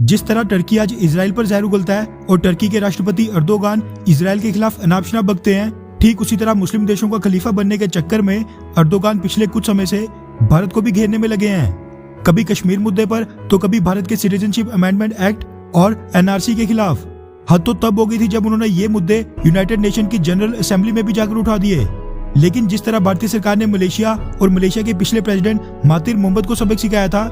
जिस तरह टर्की आज इजराइल पर जहर उगलता है और टर्की के राष्ट्रपति एर्दोगान इजराइल के खिलाफ अनाप शनाप बकते हैं, ठीक उसी तरह मुस्लिम देशों का खलीफा बनने के चक्कर में एर्दोगान पिछले कुछ समय से भारत को भी घेरने में लगे हैं। कभी कश्मीर मुद्दे पर तो कभी भारत के सिटीजनशिप अमेंडमेंट एक्ट और एनआरसी के खिलाफ। हद तो तब हो गई थी जब उन्होंने ये मुद्दे यूनाइटेड नेशन की जनरल असेंबली में भी जाकर उठा दिए। लेकिन जिस तरह भारतीय सरकार ने मलेशिया और मलेशिया के पिछले प्रेसिडेंट महातिर मोहम्मद को सबक सिखाया था,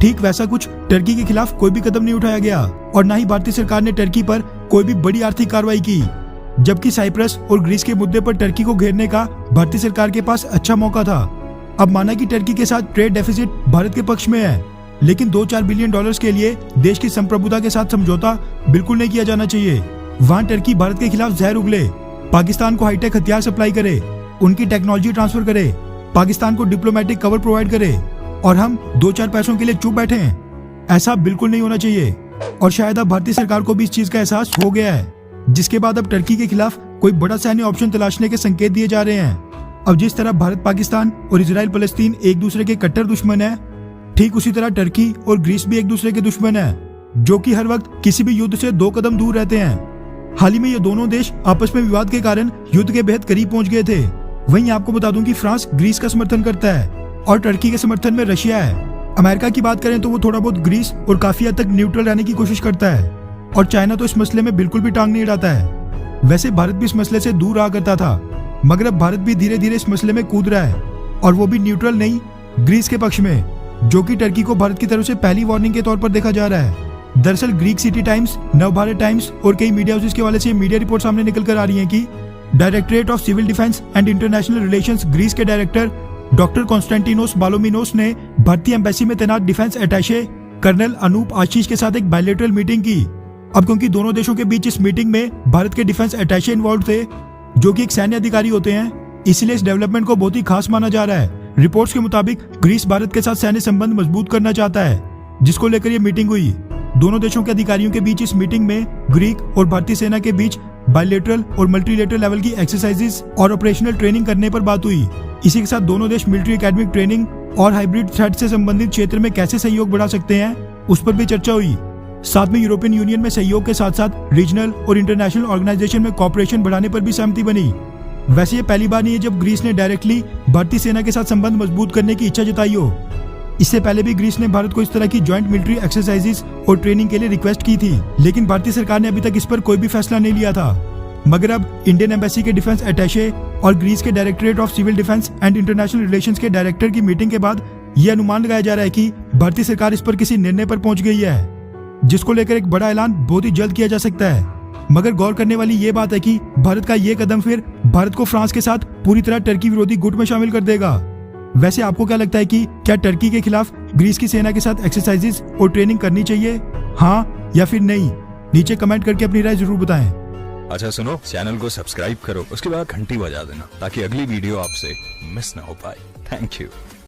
ठीक वैसा कुछ टर्की के खिलाफ कोई भी कदम नहीं उठाया गया और न ही भारतीय सरकार ने टर्की पर कोई भी बड़ी आर्थिक कार्रवाई की। जबकि साइप्रस और ग्रीस के मुद्दे पर टर्की को घेरने का भारतीय सरकार के पास अच्छा मौका था। अब माना कि टर्की के साथ ट्रेड डेफिसिट भारत के पक्ष में है, लेकिन 2-4 बिलियन डॉलर्स के लिए देश की संप्रभुता के साथ समझौता बिल्कुल नहीं किया जाना चाहिए। वहाँ टर्की भारत के खिलाफ जहर उगले, पाकिस्तान को हाईटेक हथियार सप्लाई करे, उनकी टेक्नोलॉजी ट्रांसफर करे, पाकिस्तान को डिप्लोमेटिक कवर प्रोवाइड करे और हम 2-4 पैसों के लिए चुप बैठे हैं। ऐसा बिल्कुल नहीं होना चाहिए और शायद अब भारतीय सरकार को भी इस चीज का एहसास हो गया है, जिसके बाद अब टर्की के खिलाफ कोई बड़ा सैन्य ऑप्शन तलाशने के संकेत दिए जा रहे हैं। अब जिस तरह भारत पाकिस्तान और इजराइल फलस्तीन एक दूसरे के कट्टर दुश्मन है, ठीक उसी तरह टर्की और ग्रीस भी एक दूसरे के दुश्मन है, जो कि हर वक्त किसी भी युद्ध से 2 कदम दूर रहते हैं। हाल ही में ये दोनों देश आपस में विवाद के कारण युद्ध के बेहद करीब पहुंच गए थे। वहीं आपको बता दूं कि फ्रांस ग्रीस का समर्थन करता है और टर्की के समर्थन में रशिया है। अमेरिका की बात करें तो वो थोड़ा बहुत ग्रीस और काफी हद तक न्यूट्रल रहने की कोशिश करता है और चाइना तो इस मसले में बिल्कुल भी टांग नहीं अड़ाता है। वैसे भारत भी इस मसले से दूर रहा करता था, मगर अब भारत भी धीरे धीरे इस मसले में कूद रहा है और वो भी न्यूट्रल नहीं, ग्रीस के पक्ष में, जो कि टर्की को भारत की तरफ से पहली वार्निंग के तौर पर देखा जा रहा है। दरअसल Greek city times, Navbharat times और कई मीडिया हाउसेस के हवाले से मीडिया रिपोर्ट सामने निकल कर आ रही है कि directorate of civil defence and international relations Greece के डायरेक्टर डॉक्टर कॉन्स्टेंटिनोस बालोमिनोस ने भारतीय एम्बेसी में तैनात defence attache colonel Anoop Ashish के साथ एक बायलैटरल मीटिंग की। अब क्योंकि दोनों देशों के बीच इस मीटिंग में भारत के डिफेंस अटैचे इन्वॉल्व थे, जो कि एक सैन्य अधिकारी होते हैं, इसलिए इस डेवलपमेंट को बहुत ही खास माना जा रहा है। रिपोर्ट्स के मुताबिक ग्रीस भारत के साथ सैन्य संबंध मजबूत करना चाहता है, जिसको लेकर ये मीटिंग हुई। दोनों देशों के अधिकारियों के बीच इस मीटिंग में ग्रीक और भारतीय सेना के बीच बायलैटरल और मल्टीलेटरल लेवल की एक्सरसाइजेस और ऑपरेशनल ट्रेनिंग करने पर बात हुई। इसी के साथ दोनों देश मिलिट्री एकेडमिक ट्रेनिंग और हाइब्रिड थ्रेट से संबंधित क्षेत्र में कैसे सहयोग बढ़ा सकते हैं, उस पर भी चर्चा हुई। साथ में यूरोपियन यूनियन में सहयोग के साथ साथ रीजनल और इंटरनेशनल ऑर्गेनाइजेशन में कॉपरेशन बढ़ाने पर भी सहमति बनी। वैसे ये पहली बार नहीं है जब ग्रीस ने डायरेक्टली भारतीय सेना के साथ संबंध मजबूत करने की इच्छा जताई हो। इससे पहले भी ग्रीस ने भारत को इस तरह की ज्वाइंट मिलिट्री एक्सरसाइजेस और ट्रेनिंग के लिए रिक्वेस्ट की थी, लेकिन भारतीय सरकार ने अभी तक इस पर कोई भी फैसला नहीं लिया था। मगर अब इंडियन एम्बेसी के डिफेंस अटैचे और ग्रीस के directorate of civil defence and international relations के डायरेक्टर की मीटिंग के बाद यह अनुमान लगाया जा रहा है कि भारतीय सरकार इस पर किसी निर्णय पर पहुंच गई है, जिसको लेकर एक बड़ा ऐलान बहुत ही जल्द किया जा सकता है। मगर गौर करने वाली ये बात है कि भारत का ये कदम फिर भारत को फ्रांस के साथ पूरी तरह टर्की विरोधी गुट में शामिल कर देगा। वैसे आपको क्या लगता है कि क्या टर्की के खिलाफ ग्रीस की सेना के साथ एक्सरसाइजेस और ट्रेनिंग करनी चाहिए, हाँ या फिर नहीं? नीचे कमेंट करके अपनी राय जरूर बताएं। अच्छा सुनो, चैनल को सब्सक्राइब करो, उसके बाद घंटी बजा देना ताकि अगली वीडियो आपसे मिस ना हो पाए। Thank you.